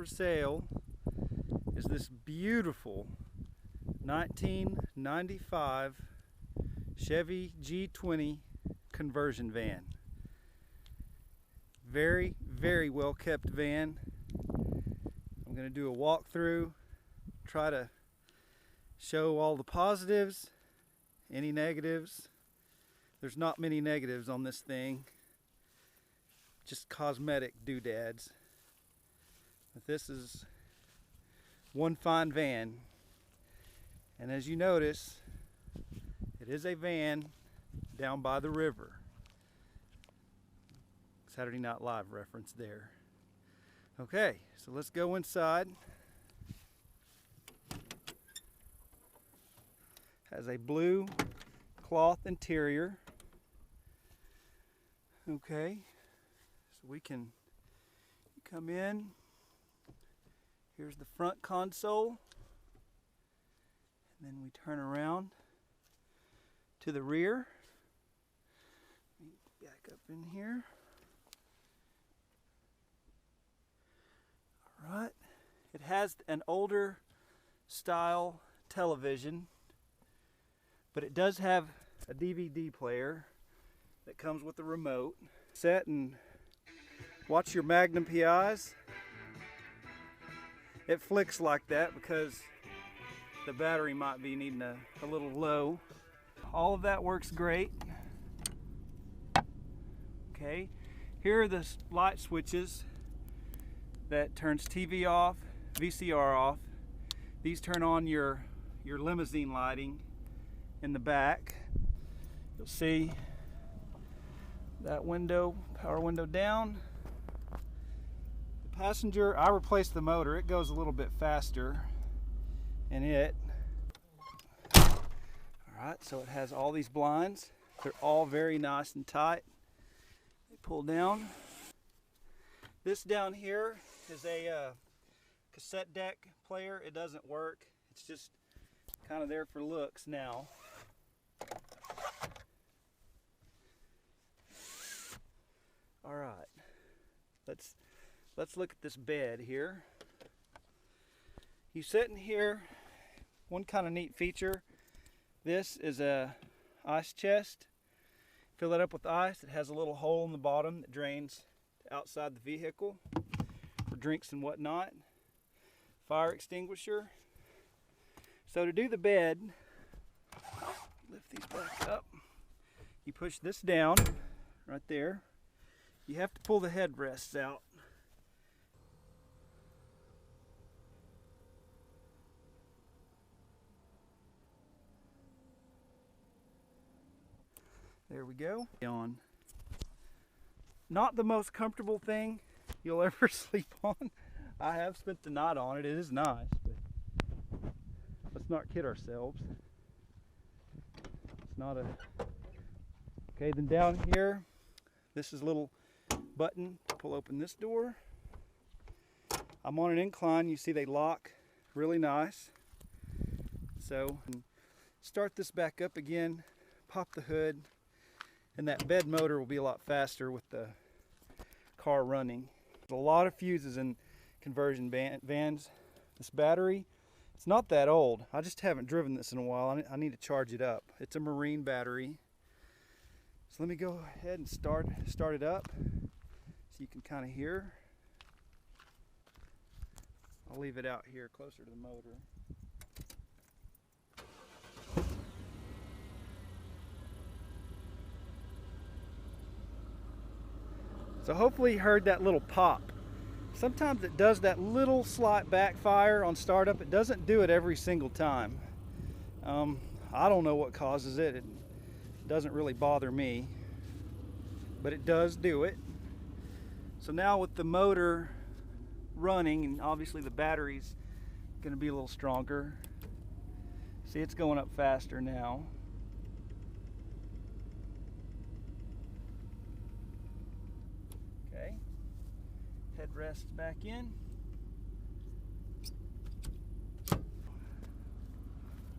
for sale is this beautiful 1995 Chevy G20 conversion van. Very, very well kept van. I'm going to do a walkthrough, try to show all the positives, any negatives. There's not many negatives on this thing, just cosmetic doodads. But this is one fine van, and as you notice, it is a van down by the river. Saturday Night Live reference there. Okay, so let's go inside. Has a blue cloth interior. Okay, so we can come in. Here's the front console, and then we turn around to the rear. Back up in here. All right, it has an older style television, but it does have a DVD player that comes with the remote. Set and watch your Magnum PIs. It flicks like that because the battery might be needing a little low. All of that works great. Okay, here are the light switches that turns TV off, VCR off. These turn on your limousine lighting in the back. You'll see that window, power window down. Passenger, I replaced the motor. It goes a little bit faster in it. Alright, so it has all these blinds. They're all very nice and tight. They pull down. This down here is a cassette deck player. It doesn't work. It's just kind of there for looks now. Alright, let's look at this bed here. You sit in here. One kind of neat feature, this is a ice chest. Fill it up with ice. It has a little hole in the bottom that drains outside the vehicle for drinks and whatnot. Fire extinguisher. So to do the bed, lift these back up. You push this down right there. You have to pull the headrests out. There we go. On. Not the most comfortable thing you'll ever sleep on. I have spent the night on it. It is nice, but let's not kid ourselves. It's not a... Okay, then down here, this is a little button to pull open this door. I'm on an incline. You see they lock really nice. So start this back up again, pop the hood, and that bed motor will be a lot faster with the car running. There's a lot of fuses in conversion vans. This battery, it's not that old. I just haven't driven this in a while. I need to charge it up. It's a marine battery. So let me go ahead and start it up so you can kind of hear. I'll leave it out here closer to the motor. So hopefully you heard that little pop. Sometimes it does that little slight backfire on startup. It doesn't do it every single time. I don't know what causes it. It doesn't really bother me, but it does do it. So now with the motor running, and obviously the battery's going to be a little stronger. See, it's going up faster now. Okay, headrests back in. Let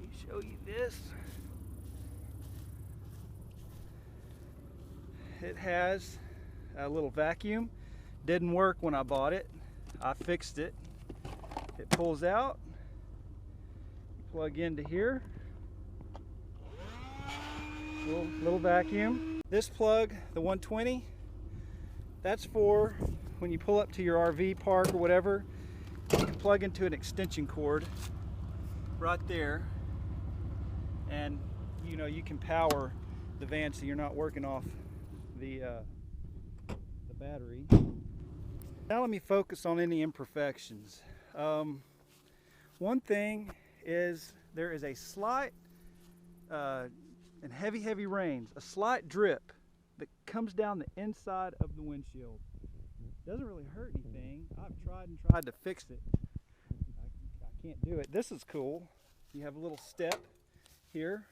me show you this. It has a little vacuum. Didn't work when I bought it. I fixed it. It pulls out, plug into here, little vacuum. This plug, the 120, that's for when you pull up to your RV park or whatever, you can plug into an extension cord right there, and you know, you can power the van so you're not working off the battery. Now let me focus on any imperfections. One thing is there is a slight, in heavy rains, a slight drip that comes down the inside of the windshield. Doesn't really hurt anything. I've tried to fix it. I can't do it. This is cool. You have a little step here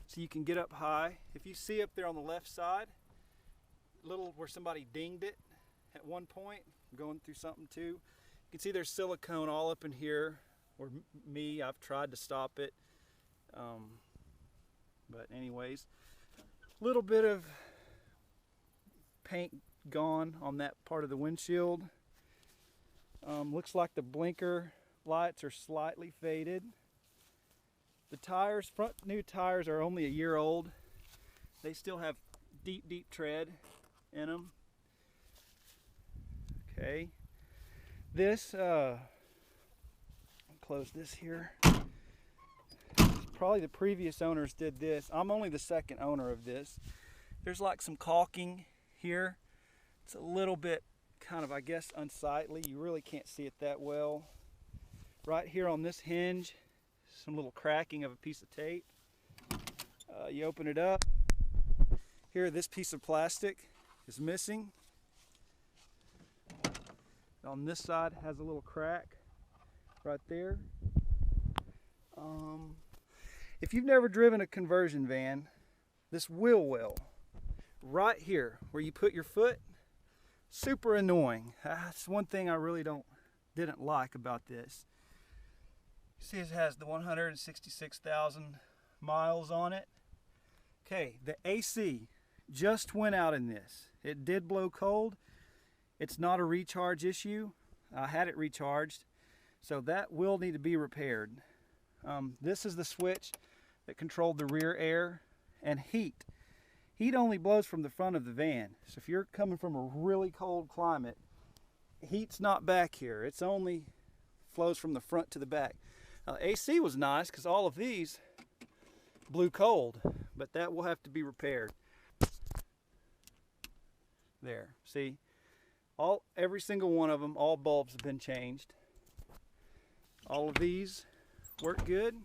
so you can get up high. If you see up there on the left side, little where somebody dinged it at one point, I'm going through something too. You can see there's silicone all up in here, or I've tried to stop it. But anyways, a little bit of paint gone on that part of the windshield. Looks like the blinker lights are slightly faded. The tires, front new tires, are only a year old. They still have deep tread in them. Okay, this I'll close this here. Probably the previous owners did this. I'm only the second owner of this. There's like some caulking here. It's a little bit kind of, I guess, unsightly. You really can't see it that well. Right here on this hinge, some little cracking of a piece of tape. You open it up. Here, this piece of plastic is missing. On this side has a little crack right there. If you've never driven a conversion van, this wheel well right here where you put your foot, super annoying. That's one thing I really didn't like about this. You see it has the 166,000 miles on it. Okay, the AC just went out in this. It did blow cold. It's not a recharge issue. I had it recharged, so that will need to be repaired. This is the switch that controlled the rear air and heat. Heat only blows from the front of the van. So if you're coming from a really cold climate, heat's not back here. It's only flows from the front to the back. AC was nice because all of these blew cold, but that will have to be repaired. There, see? Every single one of them, all bulbs have been changed. All of these work good.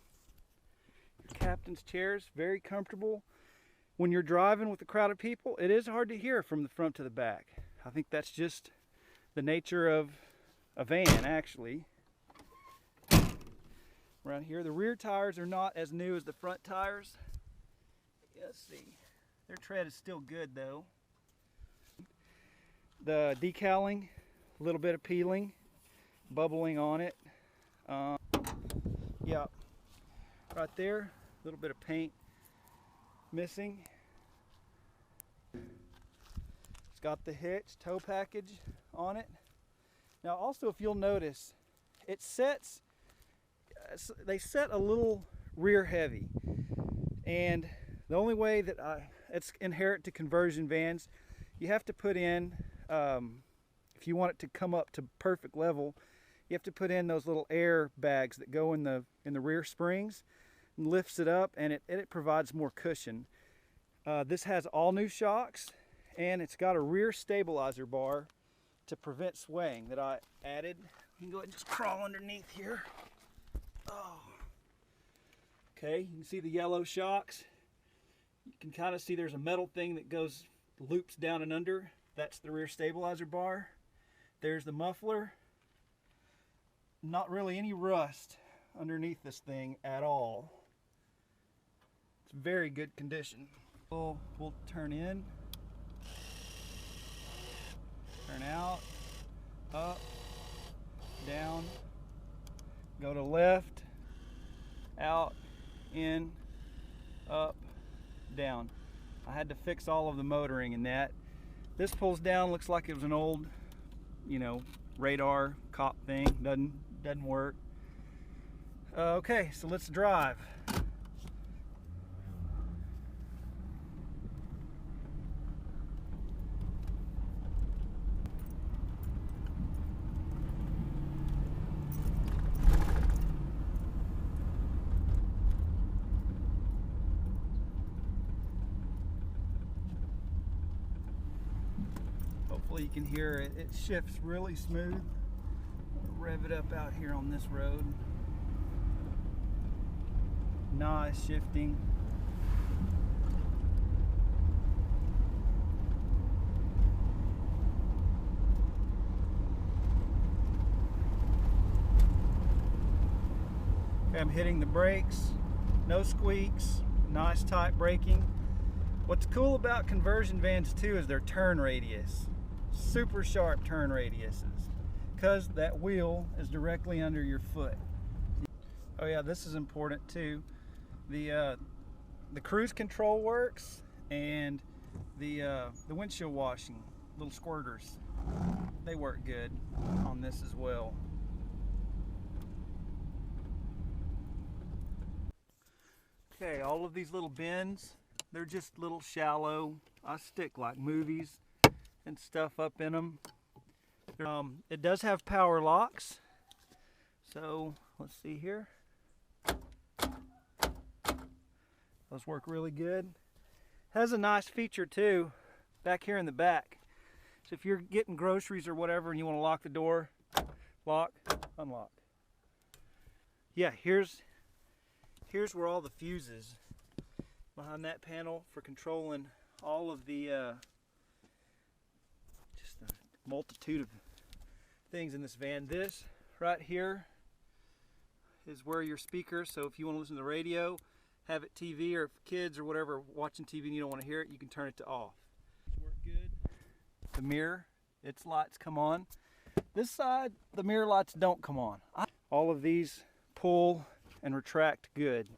Your captain's chairs, very comfortable. When you're driving with a crowd of people, it is hard to hear from the front to the back. I think that's just the nature of a van, actually. Around here, the rear tires are not as new as the front tires. Let's see. Their tread is still good though. The decaling, a little bit of peeling, bubbling on it. Yeah, right there, a little bit of paint missing. It's got the hitch, tow package on it. Now also, if you'll notice, they set a little rear heavy, and the only way that it's inherent to conversion vans, you have to put in, if you want it to come up to perfect level, you have to put in those little air bags that go in the rear springs and lifts it up, and it provides more cushion. This has all new shocks, and it's got a rear stabilizer bar to prevent swaying that I added. You can go ahead and just crawl underneath here. Oh. Okay, you can see the yellow shocks. You can kind of see there's a metal thing that loops down and under. That's the rear stabilizer bar. There's the muffler. Not really any rust underneath this thing at all. It's very good condition. We'll turn in, turn out, up, down, go to left, out, in, up, down. I had to fix all of the motoring in that. This pulls down, looks like it was an old, radar cop thing. doesn't work. Okay, so let's drive. Hopefully you can hear it. It shifts really smooth. Rev it up out here on this road. Nice shifting. Okay, I'm hitting the brakes. No squeaks. Nice tight braking. What's cool about conversion vans too is their turn radius. Super sharp turn radiuses, because that wheel is directly under your foot. Oh yeah, this is important too. The cruise control works, and the windshield washing, little squirters, they work good on this as well. Okay, all of these little bends, they're just little shallow. I stick like movies and stuff up in them. It does have power locks, so let's see here. Those work really good. Has a nice feature too back here in the back. So if you're getting groceries or whatever and you want to lock the door, lock, unlock. Yeah, here's where all the fuses behind that panel for controlling all of the just a multitude of things in this van. This right here is where your speaker, so if you want to listen to the radio, have it TV, or if kids or whatever watching TV and you don't want to hear it, you can turn it to off. Work good. The mirror, its lights come on. This side, the mirror lights don't come on. All of these pull and retract good.